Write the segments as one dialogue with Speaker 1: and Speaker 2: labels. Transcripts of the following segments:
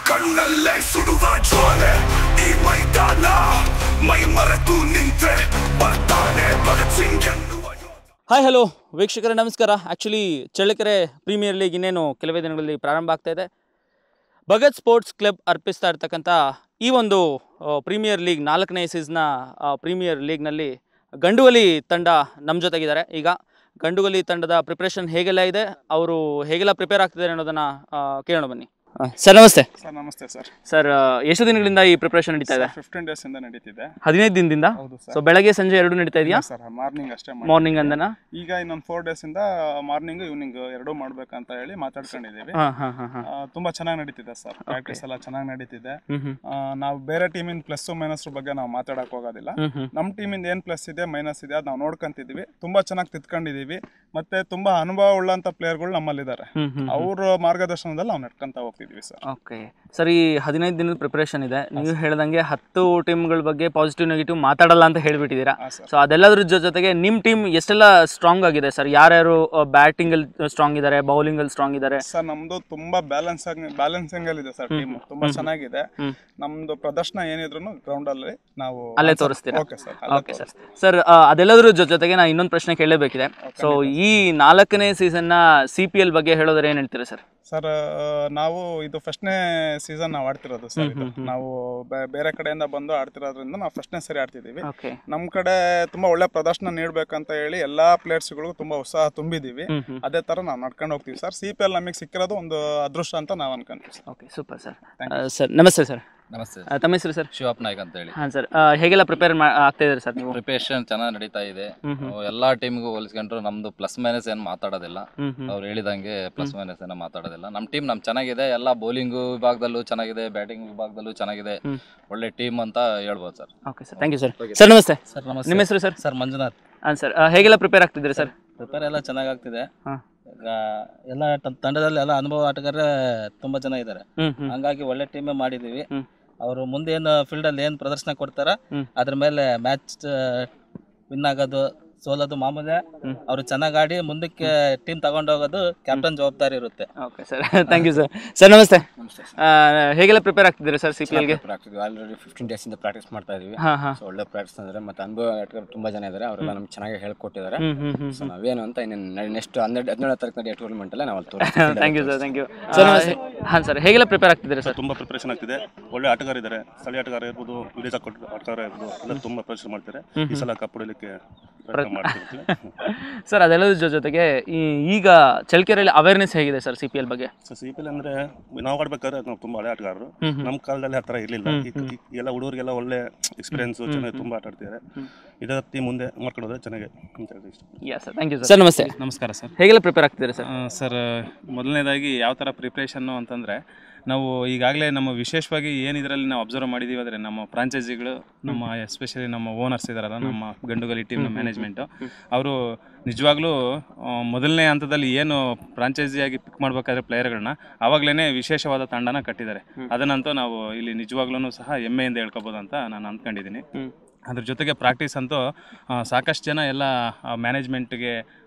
Speaker 1: ಕಣ್ಣಲ್ಲೇ ಸುಡುವ ಜ್ವಾಲೆ ಈ ಮೈದಾನ ಮೈ ಮರೆತು ನಿಂತೆ ಬರ್ತಾನೆ ಭಗತ್ ಸಿಂಗ್ ಎನ್ನುವ.
Speaker 2: ಹಾಯ್ ಹಲೋ ವೀಕ್ಷಕರೇ ನಮಸ್ಕಾರ. ಆ್ಯಕ್ಚುಲಿ ಚಳ್ಳಕೆರೆ ಪ್ರೀಮಿಯರ್ ಲೀಗ್ ಇನ್ನೇನು ಕೆಲವೇ ದಿನಗಳಲ್ಲಿ ಪ್ರಾರಂಭ ಆಗ್ತಾ ಇದೆ. ಭಗತ್ ಸ್ಪೋರ್ಟ್ಸ್ ಕ್ಲಬ್ ಅರ್ಪಿಸ್ತಾ ಇರ್ತಕ್ಕಂಥ ಈ ಒಂದು ಪ್ರೀಮಿಯರ್ ಲೀಗ್ 4ನೇ ಸೀಸನ್ನ ಪ್ರೀಮಿಯರ್ ಲೀಗ್ನಲ್ಲಿ ಗಂಡುಗಲಿ ತಂಡ ನಮ್ಮ ಜೊತೆಗಿದ್ದಾರೆ. ಈಗ ಗಂಡುಗಲಿ ತಂಡದ ಪ್ರಿಪ್ರೇಷನ್ ಹೇಗೆಲ್ಲ ಇದೆ, ಅವರು ಹೇಗೆಲ್ಲ ಪ್ರಿಪೇರ್ ಆಗ್ತಿದ್ದಾರೆ ಅನ್ನೋದನ್ನು ಕೇಳೋಣ ಬನ್ನಿ. ಸರ್ ನಮಸ್ತೆ.
Speaker 3: ಸರ್ ನಮಸ್ತೆ ಸರ್.
Speaker 2: ಸರ್ ಎಷ್ಟು ದಿನಗಳಿಂದ ಈ ಪ್ರಿಪರೇಷನ್ ನಡೀತಾ ಇದೆ?
Speaker 3: 15 ಡೇಸ್ ಇಂದ ನಡೀತಿದೆ.
Speaker 2: 15 ದಿನದಿಂದ. ಸೊ ಬೆಳಗ್ಗೆ ಸಂಜೆ ಎರಡು ನಡೀತಾ ಇದೆಯಾ
Speaker 3: ಸರ್? ಮಾರ್ನಿಂಗ್ ಅಷ್ಟೇ.
Speaker 2: ಮಾರ್ನಿಂಗ್ ಅಂದನಾ?
Speaker 3: ಈಗ ಇನ್ನೊಂದು 4 ಡೇಸ್ ಇಂದ ಮಾರ್ನಿಂಗ್ ಈವ್ನಿಂಗ್ ಎರಡೂ ಮಾಡ್ಬೇಕಂತ ಹೇಳಿ ಮಾತಾಡ್ಕೊಂಡಿದ್ದೀವಿ. ತುಂಬಾ ಚೆನ್ನಾಗಿ ನಡೀತಿದೆ ಸರ್. ಪ್ರಾಕ್ಟೀಸ್ ಎಲ್ಲ ಚೆನ್ನಾಗಿ ನಡೀತಿದೆ. ನಾವು ಬೇರೆ ಟೀಮಿನ ಪ್ಲಸ್ ಮೈನಸ್ ಬಗ್ಗೆ ನಾವು ಮಾತಾಡಕ್ ಹೋಗೋದಿಲ್ಲ. ನಮ್ಮ ಟೀಮಿಂದ ಏನ್ ಪ್ಲಸ್ ಇದೆ ಮೈನಸ್ ಇದೆ ಅದು ನಾವು ನೋಡ್ಕೊಂತಿದೀವಿ. ತುಂಬಾ ಚೆನ್ನಾಗಿ ತಿದ್ಕೊಂಡಿದೀವಿ. ಮತ್ತೆ ತುಂಬಾ ಅನುಭವ ಉಳ್ಳಂತ ಪ್ಲೇಯರ್ಗಳು ನಮ್ಮಲ್ಲಿದ್ದಾರೆ. ಅವ್ರ ಮಾರ್ಗದರ್ಶನದಲ್ಲಿ ನಾವು ನಡ್ಕೊಂತ ಹೋಗ್ತೀವಿ ಸರ್.
Speaker 2: ಓಕೆ ಸರ್, ಈ 15 ದಿನದ ಪ್ರಿಪರೇಷನ್ ಇದೆ. ನೀವು ಹೇಳ್ದಂಗೆ 10 ಟೀಮ್ಗಳ ಬಗ್ಗೆ ಪಾಸಿಟಿವ್ ನೆಗೆಟಿವ್ ಮಾತಾಡಲ್ಲ ಅಂತ ಹೇಳ್ಬಿಟ್ಟಿದ್ದೀರಾ. ಸೊ ಅದೆಲ್ಲದ್ರ ಜೊತೆಗೆ ನಿಮ್ಮ ಟೀಮ್ ಎಷ್ಟೆಲ್ಲ ಸ್ಟ್ರಾಂಗ್ ಆಗಿದೆ ಸರ್? ಯಾರ್ಯಾರು ಬ್ಯಾಟಿಂಗ್ ಅಲ್ಲಿ ಸ್ಟ್ರಾಂಗ್ ಇದ್ದಾರೆ, ಬೌಲಿಂಗ್ ಅಲ್ಲಿ ಸ್ಟ್ರಾಂಗ್ ಇದ್ದಾರೆ?
Speaker 3: ಸರ್ ನಮ್ದು ತುಂಬಾ ಬ್ಯಾಲೆನ್ಸಿಂಗ್ ಅಲ್ಲಿ ಇದೆ ಸರ್. ಟೀಮ್ ತುಂಬಾ ಚೆನ್ನಾಗಿದೆ. ನಮ್ದು ಪ್ರದರ್ಶನ ಏನಿದ್ರು ಗ್ರೌಂಡ್ ಅಲ್ಲಿ ನಾವು
Speaker 2: ಅಲ್ಲೇ ತೋರಿಸ್ತೀರಾ?
Speaker 3: Okay sir.
Speaker 2: Okay sir. Sir ಅದೆಲ್ಲದ್ರ ಜೊತೆಗೆ ನಾನು ಇನ್ನೊಂದು ಪ್ರಶ್ನೆ ಕೇಳಲೇಬೇಕಿದೆ. ಸೊ ಈ 4ನೇ ಸೀಸನ್ ನ CPL ಬಗ್ಗೆ ಹೇಳೋದ್ರೆ ಏನ್ ಹೇಳ್ತೀರಾ ಸರ್?
Speaker 3: ಸರ್ ನಾವು ಇದು ಫಸ್ಟ್ನೇ ಸೀಸನ್ ನಾವು ಆಡ್ತಿರೋದು ಸರ್. ನಾವು ಬೇರೆ ಕಡೆಯಿಂದ ಬಂದು ಆಡ್ತಿರೋದ್ರಿಂದ ನಾವು ಫಸ್ಟ್ನೇ ಸರಿ ಆಡ್ತಿದೀವಿ. ನಮ್ ಕಡೆ ತುಂಬಾ ಒಳ್ಳೆ ಪ್ರದರ್ಶನ ನೀಡ್ಬೇಕಂತ ಹೇಳಿ ಎಲ್ಲಾ ಪ್ಲೇಯರ್ಸ್ಗಳಿಗೂ ತುಂಬಾ ಉತ್ಸಾಹ ತುಂಬಿದೀವಿ. ಅದೇ ತರ ನಾವು ನಡ್ಕೊಂಡು ಹೋಗ್ತೀವಿ ಸರ್. CPL ನಮಗೆ ಸಿಕ್ಕಿರೋದು ಒಂದು ಅದೃಷ್ಟ ಅಂತ ನಾವು ಅನ್ಕೊಂತೀವಿ.
Speaker 2: Okay super sir. ಸರ್ ನಮಸ್ತೆ ಸರ್.
Speaker 4: ನಮಸ್ತೆ.
Speaker 2: ತಮ್ಮ ಹೆಸರು ಸರ್?
Speaker 4: ಶಿವಪ್ಪ ನಾಯ್ಕ ಅಂತ ಹೇಳಿ.
Speaker 2: ಹಾಂ ಸರ್, ಹೇಗೆಲ್ಲ ಪ್ರಿಪೇರ್ ಆಗ್ತಾ ಇದ್ದಾರೆ ಸರ್ ನೀವು?
Speaker 4: ಪ್ರಿಪರೇಷನ್ ಚೆನ್ನಾಗಿ ನಡೀತಾ ಇದೆ. ಎಲ್ಲಾ ಟೀಮ್ಗೂ ಹೋಲಿಸ್ಕೊಂಡ್ರು ನಮ್ದು ಪ್ಲಸ್ ಮೈನಸ್ ಏನು ಮಾತಾಡೋದಿಲ್ಲ. ಅವ್ರು ಹೇಳಿದಂಗೆ ಪ್ಲಸ್ ಮೈನಸ್ ಏನೋ ಮಾತಾಡೋದಿಲ್ಲ. ನಮ್ಮ ಟೀಮ್ ಚೆನ್ನಾಗಿದೆ. ಎಲ್ಲ ಬೌಲಿಂಗ್ ವಿಭಾಗದಲ್ಲೂ ಚೆನ್ನಾಗಿದೆ, ಬ್ಯಾಟಿಂಗ್ ವಿಭಾಗದಲ್ಲೂ ಚೆನ್ನಾಗಿದೆ. ಒಳ್ಳೆ ಟೀಮ್ ಅಂತ ಹೇಳ್ಬೋದು sir.
Speaker 2: Okay sir, thank you sir. Sir ನಮಸ್ತೆ.
Speaker 4: ಸರ್ ನಮಸ್ತೆ.
Speaker 2: ನಿಮ್ಮ ಹೆಸರು ಸರ್?
Speaker 4: ಸರ್ ಮಂಜುನಾಥ್.
Speaker 2: ಹಾಂ ಸರ್, ಹೇಗೆಲ್ಲ ಪ್ರಿಪೇರ್ ಆಗ್ತಿದ್ದೀರಿ ಸರ್?
Speaker 4: ಪ್ರಿಪೇರ್ ಎಲ್ಲ ಚೆನ್ನಾಗಾಗ್ತಿದೆ. ಈಗ ಎಲ್ಲ ತಂಡದಲ್ಲಿ ಎಲ್ಲ ಅನುಭವ ಆಟಗಾರರೇ ತುಂಬಾ ಜನ ಇದ್ದಾರೆ. ಹಂಗಾಗಿ ಒಳ್ಳೆ ಟೀಮೇ ಮಾಡಿದೀವಿ. ಅವರು ಮುಂದೆ ಏನು ಫೀಲ್ಡ್ ಅಲ್ಲಿ ಏನು ಪ್ರದರ್ಶನ ಕೊಡ್ತಾರ ಅದ್ರ ಮೇಲೆ ಮ್ಯಾಚ್ ವಿನ್ ಆಗೋದು ಸೋಲೋದು ಮಾಮೂಲಿ. ಅವ್ರು ಚೆನ್ನಾಗಿ ಆಡಿ ಮುಂದಕ್ಕೆ ಟೀಮ್ ತಗೊಂಡೋಗೋದು ಕ್ಯಾಪ್ಟನ್ ಜವಾಬ್ದಾರಿ ಇರುತ್ತೆ.
Speaker 2: Okay sir, thank you sir. Sir ನಮಸ್ತೆ. ಹೇಗೆಲ್ಲ ಪ್ರಿಪೇರ್ ಆಗ್ತಿದ್ದೀರಾ ಸರ್ CPLಗೆ?
Speaker 5: ಆಲ್ರೆಡಿ 15 ಡೇಸ್ ಇಂದ ಪ್ರಾಕ್ಟೀಸ್ ಮಾಡ್ತಾ ಇದೀವಿ. ಒಳ್ಳೆ ಪ್ರಾಕ್ಟೀಸ್ ಅಂದ್ರೆ ಮತ್ತೆ ಅನುಭವ ಆಟಗಾರರು ತುಂಬಾ ಜನ ಇದ್ದಾರೆ. ಅವರೆಲ್ಲ ನಮ್ಗೆ ಚೆನ್ನಾಗಿ ಹೇಳ್ಕೊಟ್ಟಿದ್ದಾರೆ. ಸೊ ನಾವೇನು ಅಂತ ನೆಕ್ಸ್ಟ್ 17ನೇ ತಾರೀಕು ನಡೆಯೋ ಟೂರ್ನಮೆಂಟ್ ಅಲ್ಲೇ ನಾವು ತೋರಿಸ್ತೀವಿ.
Speaker 2: Thank you sir, thank you sir. ನಮಸ್ತೆ. ಹಾಂ ಸರ್, ಹೇಗೆಲ್ಲ ಪ್ರಿಪೇರ್ ಆಗ್ತಿದ್ದೀರಾ ಸರ್?
Speaker 6: ತುಂಬಾ ಪ್ರಿಪರೇಷನ್ ಆಗ್ತಿದೆ. ಒಳ್ಳೆ ಆಟಗಾರ ಇದ್ದಾರೆ. ಸ್ಥಳೀಯ ಆಟಗಾರ ಇರ್ಬೋದು, ವಿದೇಶ ಆಟಗಾರ ಇರ್ಬೋದು, ಎಲ್ಲ ತುಂಬಾ ಪ್ರಿಪರೇಷನ್ ಮಾಡ್ತಾರೆ. ಈ ಸಲ ಕಪ್ ಹೊಡಿಲಿಕ್ಕೆ ಮಾಡ್ತಿರ್ತೀವಿ
Speaker 2: ಸರ್. ಅದೆಲ್ಲದ್ರ ಜೊತೆಗೆ ಈಗ ಚಳ್ಳಕೆರೆಯಲ್ಲಿ ಅವೇರ್ನೆಸ್ ಹೇಗಿದೆ ಸರ್ CPL ಬಗ್ಗೆ?
Speaker 6: ಸರ್ CPL ಅಂದ್ರೆ ನಾವು ಆಡ್ಬೇಕಾದ್ರೆ ನಾವು ತುಂಬಾ ಹಳೆ ಆಟಗಾರರು. ನಮ್ಮ ಕಾಲದಲ್ಲಿ ಆ ಥರ ಇರಲಿಲ್ಲ. ಎಲ್ಲ ಹುಡುಗರಿಗೆಲ್ಲ ಒಳ್ಳೆ ಎಕ್ಸ್ಪೀರಿಯನ್ಸ್, ಚೆನ್ನಾಗಿ ತುಂಬಾ ಆಟ ಆಡ್ತಿದ್ದಾರೆ. ಇದೇ ಟೀಮ್ ಮುಂದೆ ಮಾಡ್ಕೊಳ್ಳೋದು ಚೆನ್ನಾಗಿ ಅಂತ ಹೇಳಿ ಇಷ್ಟ.
Speaker 2: Thank you sir. ನಮಸ್ತೆ.
Speaker 7: ನಮಸ್ಕಾರ ಸರ್.
Speaker 2: ಹೇಗೆಲ್ಲ ಪ್ರಿಪೇರ್ ಆಗ್ತಿದ್ದೀರಾ ಸರ್?
Speaker 7: ಸರ್ ಮೊದಲನೇದಾಗಿ ಯಾವ ಥರ ಪ್ರಿಪ್ರೇಷನ್ನು ಅಂತಂದರೆ, ನಾವು ಈಗಾಗಲೇ ನಮ್ಮ ವಿಶೇಷವಾಗಿ ಏನು ಇದರಲ್ಲಿ ನಾವು ಅಬ್ಸರ್ವ್ ಮಾಡಿದ್ದೀವಿ ಅಂದರೆ, ನಮ್ಮ ಫ್ರಾಂಚೈಸಿಗಳು, ನಮ್ಮ ಎಸ್ಪೆಷಲಿ ನಮ್ಮ ಓನರ್ಸ್ ಇದ್ದಾರಲ್ಲ, ನಮ್ಮ ಗಂಡುಗಲಿ ಟೀಮ್ನ ಮ್ಯಾನೇಜ್ಮೆಂಟು, ಅವರು ನಿಜವಾಗ್ಲೂ ಮೊದಲನೇ ಹಂತದಲ್ಲಿ ಏನು ಫ್ರಾಂಚೈಸಿಯಾಗಿ ಪಿಕ್ ಮಾಡಬೇಕಾದ್ರೆ ಪ್ಲೇಯರ್ಗಳನ್ನ ಆವಾಗಲೇ ವಿಶೇಷವಾದ ತಂಡನ ಕಟ್ಟಿದ್ದಾರೆ. ಅದನ್ನಂತೂ ನಾವು ಇಲ್ಲಿ ನಿಜವಾಗ್ಲೂ ಸಹ ಹೆಮ್ಮೆಯಿಂದ ಹೇಳ್ಕೊಬೋದು ಅಂತ ನಾನು ಅಂದ್ಕೊಂಡಿದ್ದೀನಿ. ಅದ್ರ ಜೊತೆಗೆ ಪ್ರಾಕ್ಟೀಸ್ ಅಂತೂ ಸಾಕಷ್ಟು ಜನ ಎಲ್ಲ ಮ್ಯಾನೇಜ್ಮೆಂಟ್ಗೆ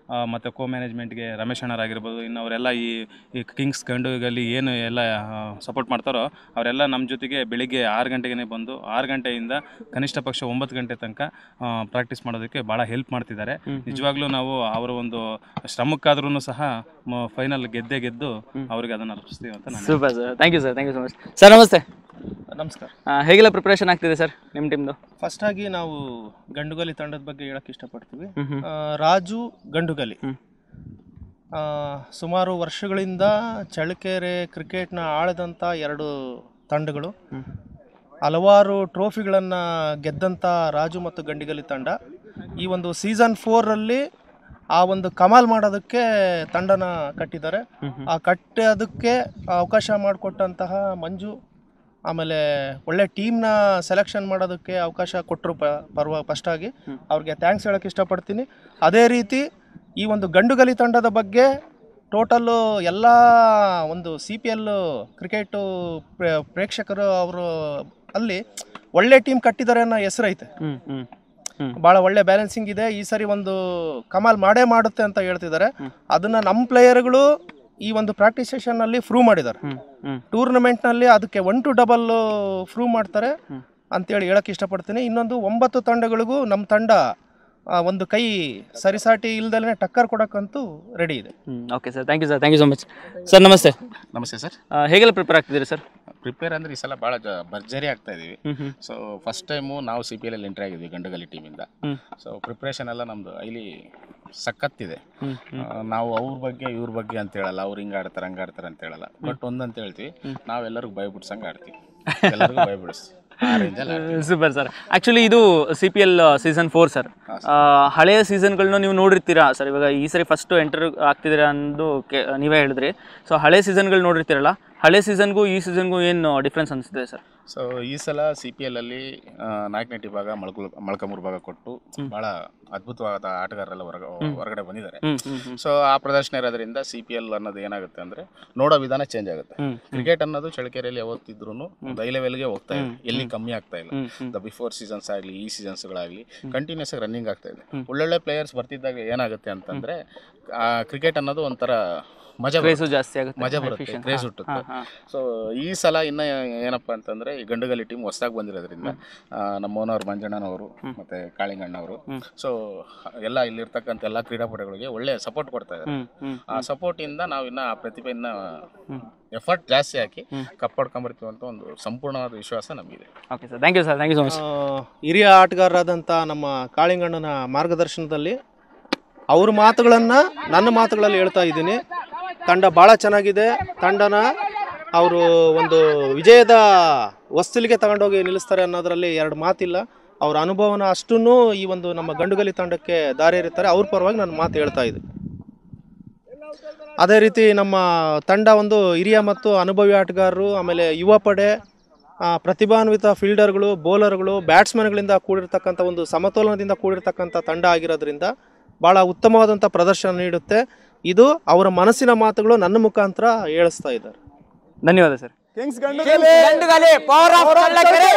Speaker 7: ಮತ್ತು ಕೋ ಮ್ಯಾನೇಜ್ಮೆಂಟ್ಗೆ ರಮೇಶ್ ಅಣ್ಣರಾಗಿರ್ಬೋದು, ಇನ್ನು ಅವರೆಲ್ಲ ಈ ಕಿಂಗ್ಸ್ ಗಂಡುಗಲ್ಲಿ ಏನು ಎಲ್ಲ ಸಪೋರ್ಟ್ ಮಾಡ್ತಾರೋ ಅವರೆಲ್ಲ ನಮ್ಮ ಜೊತೆಗೆ ಬೆಳಿಗ್ಗೆ 6 ಗಂಟೆಗೆ ಬಂದು 6 ಗಂಟೆಯಿಂದ ಕನಿಷ್ಠ ಪಕ್ಷ 9 ಗಂಟೆ ತನಕ ಪ್ರಾಕ್ಟೀಸ್ ಮಾಡೋದಕ್ಕೆ ಭಾಳ ಹೆಲ್ಪ್ ಮಾಡ್ತಿದ್ದಾರೆ. ನಿಜವಾಗ್ಲೂ ನಾವು ಅವರ ಒಂದು ಶ್ರಮಕ್ಕಾದ್ರೂ ಸಹ ಫೈನಲ್ ಗೆದ್ದು ಅವ್ರಿಗೆ ಅದನ್ನು ಅರ್ಪಿಸ್ತೀವಿ ಅಂತ ನಾನು.
Speaker 2: Super sir, thank you sir. Thank you so much. Sir ನಮಸ್ತೆ.
Speaker 8: ನಮಸ್ಕಾರ.
Speaker 2: ಹೇಗೆಲ್ಲ ಪ್ರಿಪರೇಷನ್ ಆಗ್ತಿದೆ ಸರ್ ನಿಮ್ಮ ಟೀಮ್ದು?
Speaker 8: ಫಸ್ಟ್ ಆಗಿ ನಾವು ಗಂಡುಗಲಿ ತಂಡದ ಬಗ್ಗೆ ಹೇಳಕ್ಕೆ ಇಷ್ಟಪಡ್ತೀವಿ. ರಾಜು ಗಂಡುಗಲಿ ಸುಮಾರು ವರ್ಷಗಳಿಂದ ಚಳ್ಳಕೆರೆ ಕ್ರಿಕೆಟ್ನ ಆಳದಂಥ 2 ತಂಡಗಳು, ಹಲವಾರು ಟ್ರೋಫಿಗಳನ್ನು ಗೆದ್ದಂಥ ರಾಜು ಮತ್ತು ಗಂಡುಗಲಿ ತಂಡ ಈ ಒಂದು ಸೀಸನ್ 4ರಲ್ಲಿ ಆ ಒಂದು ಕಮಾಲ್ ಮಾಡೋದಕ್ಕೆ ತಂಡನ ಕಟ್ಟಿದ್ದಾರೆ. ಆ ಕಟ್ಟೋದಕ್ಕೆ ಅವಕಾಶ ಮಾಡಿಕೊಟ್ಟಂತಹ ಮಂಜು, ಆಮೇಲೆ ಒಳ್ಳೆ ಟೀಮ್ನ ಸೆಲೆಕ್ಷನ್ ಮಾಡೋದಕ್ಕೆ ಅವಕಾಶ ಕೊಟ್ಟರು ಫಸ್ಟಾಗಿ ಅವ್ರಿಗೆ ಥ್ಯಾಂಕ್ಸ್ ಹೇಳೋಕ್ಕೆ ಇಷ್ಟಪಡ್ತೀನಿ. ಅದೇ ರೀತಿ ಈ ಒಂದು ಗಂಡುಗಲಿ ತಂಡದ ಬಗ್ಗೆ ಟೋಟಲ್ಲು ಎಲ್ಲ ಒಂದು CPL ಕ್ರಿಕೆಟು ಪ್ರೇಕ್ಷಕರು ಅವರು ಅಲ್ಲಿ ಒಳ್ಳೆ ಟೀಮ್ ಕಟ್ಟಿದ್ದಾರೆ ಅನ್ನೋ ಹೆಸರೈತೆ. ಭಾಳ ಒಳ್ಳೆ ಬ್ಯಾಲೆನ್ಸಿಂಗ್ ಇದೆ. ಈ ಸರಿ ಒಂದು ಕಮಾಲ್ ಮಾಡೇ ಮಾಡುತ್ತೆ ಅಂತ ಹೇಳ್ತಿದ್ದಾರೆ. ಅದನ್ನು ನಮ್ಮ ಪ್ಲೇಯರ್ಗಳು ಈ ಒಂದು ಪ್ರಾಕ್ಟೀಸ್ ಸೆಷನ್ನಲ್ಲಿ ಪ್ರೂವ್ ಮಾಡಿದ್ದಾರೆ. ಟೂರ್ನಮೆಂಟ್ನಲ್ಲಿ ಅದಕ್ಕೆ 1 to 2 ಪ್ರೂವ್ ಮಾಡ್ತಾರೆ ಅಂತೇಳಿ ಹೇಳಕ್ಕೆ ಇಷ್ಟಪಡ್ತೀನಿ. ಇನ್ನೊಂದು 9 ತಂಡಗಳಿಗೂ ನಮ್ಮ ತಂಡ ಒಂದು ಕೈ ಸರಿಸಾಟಿ ಇಲ್ದಲೇ ಟಕ್ಕರ್ ಕೊಡೋಕ್ಕಂತೂ ರೆಡಿ ಇದೆ.
Speaker 2: Okay sir, thank you sir, thank you so much. Sir ನಮಸ್ತೆ.
Speaker 9: ನಮಸ್ತೆ ಸರ್.
Speaker 2: ಹೇಗೆಲ್ಲ ಪ್ರಿಪೇರ್ ಆಗ್ತಿದ್ದೀರಿ ಸರ್?
Speaker 9: ಪ್ರಿಪೇರ್ ಅಂದರೆ ಈ ಸಲ ಭಾಳ ಭರ್ಜರಿ ಆಗ್ತಾ ಇದೀವಿ. ಸೊ ಫಸ್ಟ್ ಟೈಮು ನಾವು CPL ಅಲ್ಲಿ ಎಂಟ್ರಿ ಆಗಿದ್ವಿ ಗಂಡುಗಲಿ ಟೀಮಿಂದ. ಸೊ ಪ್ರಿಪ್ರೇಷನ್ ಎಲ್ಲ ನಮ್ಮದು ಇಲ್ಲಿ ಸಖತ್ತಿದೆ. ನಾವು ಅವ್ರ ಬಗ್ಗೆ ಇವ್ರ ಬಗ್ಗೆ ಅಂತ ಹೇಳಲ್ಲ, ಅವ್ರು ಹಿಂಗೆ ಆಡ್ತಾರೆ ಹಂಗೆ ಆಡ್ತಾರೆ ಅಂತ ಹೇಳಲ್ಲ. ಬಟ್ ಒಂದಂತ ಹೇಳ್ತೀವಿ, ನಾವೆಲ್ಲರಿಗೂ ಭಯಬಿಡ್ಸಂಗೆ ಆಡ್ತೀವಿ, ಎಲ್ಲರಿಗೂ ಭಯಬಿಡಿಸ್ತೀವಿ.
Speaker 2: Super sir. ಆ್ಯಕ್ಚುಲಿ ಇದು CPL ಸೀಸನ್ 4 ಸರ್. ಹಳೆಯ ಸೀಸನ್ಗಳನ್ನ ನೀವು ನೋಡಿರ್ತೀರಾ ಸರ್. ಇವಾಗ ಈ ಸರಿ ಫಸ್ಟ್ ಎಂಟರ್ ಆಗ್ತಿದ್ದೀರಾ ಅಂದು ನೀವೇ ಹೇಳಿದ್ರಿ. ಸೊ ಹಳೆ ಸೀಸನ್ಗಳು ನೋಡಿರ್ತೀರಲ್ಲ, ಹಳೆ ಸೀಸನ್ಗೂ ಈ ಸೀಸನ್ಗೂ ಏನು ಡಿಫ್ರೆನ್ಸ್ ಅನಿಸ್ತಿದೆ ಸರ್?
Speaker 9: ಸೊ ಈ ಸಲ CPL ಅಲ್ಲಿ 4ನೇ ವಿಭಾಗ ಮೊಳಕಾಲ್ಮೂರು ಭಾಗ ಕೊಟ್ಟು ಭಾಳ ಅದ್ಭುತವಾದ ಆಟಗಾರರೆಲ್ಲ ಹೊರಗಡೆ ಬಂದಿದ್ದಾರೆ. ಸೊ ಆ ಪ್ರದರ್ಶನ ಇರೋದ್ರಿಂದ CPL ಅನ್ನೋದು ಏನಾಗುತ್ತೆ ಅಂದರೆ ನೋಡೋ ವಿಧಾನ ಚೇಂಜ್ ಆಗುತ್ತೆ. ಕ್ರಿಕೆಟ್ ಅನ್ನೋದು ಚಳ್ಳಕೆರೆಯಲ್ಲಿ ಯಾವತ್ತಿದ್ರು ಒಂದು ಹೈ ಲೆವೆಲ್ಗೆ ಹೋಗ್ತಾ ಇದೆ, ಎಲ್ಲಿ ಕಮ್ಮಿ ಆಗ್ತಾ ಇಲ್ಲ. ಬಿಫೋರ್ ಸೀಸನ್ಸ್ ಆಗಲಿ ಈ ಸೀಸನ್ಸ್ಗಳಾಗಲಿ ಕಂಟಿನ್ಯೂಸ್ ಆಗಿ ರನ್ನಿಂಗ್ ಆಗ್ತಾ ಇದೆ. ಒಳ್ಳೊಳ್ಳೆ ಪ್ಲೇಯರ್ಸ್ ಬರ್ತಿದ್ದಾಗ ಏನಾಗುತ್ತೆ ಅಂತಂದರೆ ಕ್ರಿಕೆಟ್ ಅನ್ನೋದು ಒಂಥರ ಮಜಾ ಬರುತ್ತೆ, ಕ್ರೇಜ್ ಹುಟ್ಟುತ್ತೆ. ಸೊ ಈ ಸಲ ಇನ್ನು ಏನಪ್ಪ ಅಂತಂದರೆ ಈ ಗಂಡುಗಲಿ ಟೀಮ್ ಹೊಸದಾಗಿ ಬಂದಿರೋದ್ರಿಂದ ನಮ್ಮ ಓನರ್ ಮಂಜಣ್ಣನವರು ಮತ್ತು ಕಾಳಿಂಗಣ್ಣವರು ಸೊ ಎಲ್ಲ ಇಲ್ಲಿರ್ತಕ್ಕಂಥ ಎಲ್ಲ ಕ್ರೀಡಾಪಟುಗಳಿಗೆ ಒಳ್ಳೆ ಸಪೋರ್ಟ್ ಕೊಡ್ತಾ ಇದ್ದಾರೆ. ಆ ಸಪೋರ್ಟಿಂದ ನಾವು ಇನ್ನು ಆ ಪ್ರತಿಭೆಯನ್ನು ಎಫರ್ಟ್ ಜಾಸ್ತಿ ಹಾಕಿ ಕಪ್ಪಡ್ಕೊಂಬರ್ತೀವಿ ಅಂತ ಒಂದು ಸಂಪೂರ್ಣವಾದ ವಿಶ್ವಾಸ ನಮಗಿದೆ.
Speaker 2: Okay sir, thank you sir, thank you so much.
Speaker 8: ಹಿರಿಯ ಆಟಗಾರರಾದಂಥ ನಮ್ಮ ಕಾಳಿಂಗಣ್ಣನ ಮಾರ್ಗದರ್ಶನದಲ್ಲಿ ಅವ್ರ ಮಾತುಗಳನ್ನು ನನ್ನ ಮಾತುಗಳಲ್ಲಿ ಹೇಳ್ತಾ ಇದ್ದೀನಿ. ತಂಡ ಭಾಳ ಚೆನ್ನಾಗಿದೆ. ತಂಡನ ಅವರು ಒಂದು ವಿಜಯದ ಹೊಸ್ತಿಲಿಗೆ ತಗೊಂಡೋಗಿ ನಿಲ್ಲಿಸ್ತಾರೆ ಅನ್ನೋದರಲ್ಲಿ 2 ಮಾತಿಲ್ಲ. ಅವರ ಅನುಭವನ ಅಷ್ಟೂ ಈ ಒಂದು ನಮ್ಮ ಗಂಡುಗಲಿ ತಂಡಕ್ಕೆ ದಾರಿ ಇರ್ತಾರೆ. ಅವ್ರ ಪರವಾಗಿ ನಾನು ಮಾತು ಹೇಳ್ತಾ ಇದ್ದೆ. ಅದೇ ರೀತಿ ನಮ್ಮ ತಂಡ ಒಂದು ಹಿರಿಯ ಮತ್ತು ಅನುಭವಿ ಆಟಗಾರರು, ಆಮೇಲೆ ಯುವ ಪಡೆ, ಪ್ರತಿಭಾನ್ವಿತ ಫೀಲ್ಡರ್ಗಳು, ಬೌಲರ್ಗಳು, ಬ್ಯಾಟ್ಸ್ಮನ್ಗಳಿಂದ ಕೂಡಿರ್ತಕ್ಕಂಥ ಒಂದು ಸಮತೋಲನದಿಂದ ಕೂಡಿರ್ತಕ್ಕಂಥ ತಂಡ ಆಗಿರೋದ್ರಿಂದ ಭಾಳ ಉತ್ತಮವಾದಂಥ ಪ್ರದರ್ಶನ ನೀಡುತ್ತೆ. ಇದು ಅವರ ಮನಸ್ಸಿನ ಮಾತುಗಳು ನನ್ನ ಮುಖಾಂತರ ಹೇಳಿಸ್ತಾ ಇದ್ದಾರೆ.
Speaker 2: ಧನ್ಯವಾದ sir.
Speaker 10: Kings Gandugali power of Challakere.